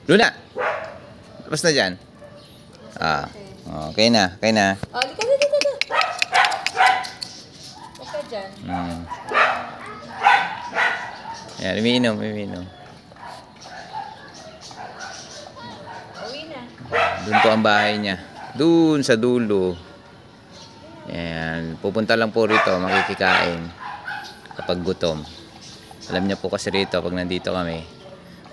Luna! Tapos na dyan. Ah. Okay na. Okay na. Oh, dito. Huwag ka dyan. Ayan, umiinom. Uwi na. Doon po ang bahay niya. Doon sa dulo. Ayan. Pupunta lang po rito. Makikikain. Kapag gutom. Alam niya po kasi rito pag nandito kami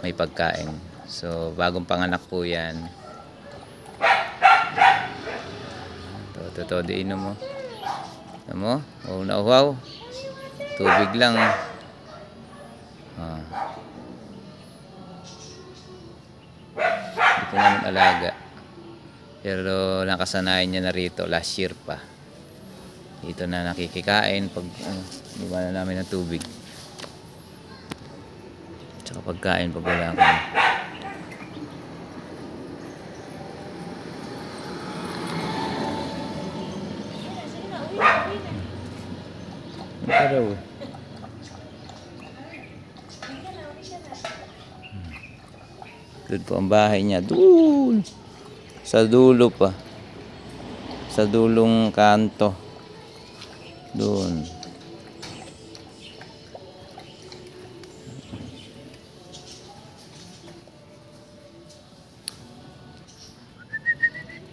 may pagkain. So bagong panganak po yan. Ito diinom mo. Alam mo? Oh, nauhaw. Tubig lang. Hindi po namin alaga. Pero nakasanayan niya na rito. Last year pa. Dito na nakikikain pag iba na namin ng tubig. Tsaka pagkain pag wala kami. Araw. Doon po ang bahay niya. Doon. Sa dulo pa. Sa dulong kanto. Doon.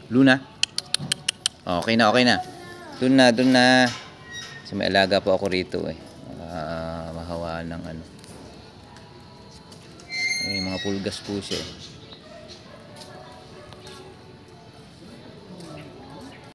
Luna. Okay na. Doon na. Kasi may alaga po ako rito eh. Mahawaan ng ano. May mga pulgas po siya eh.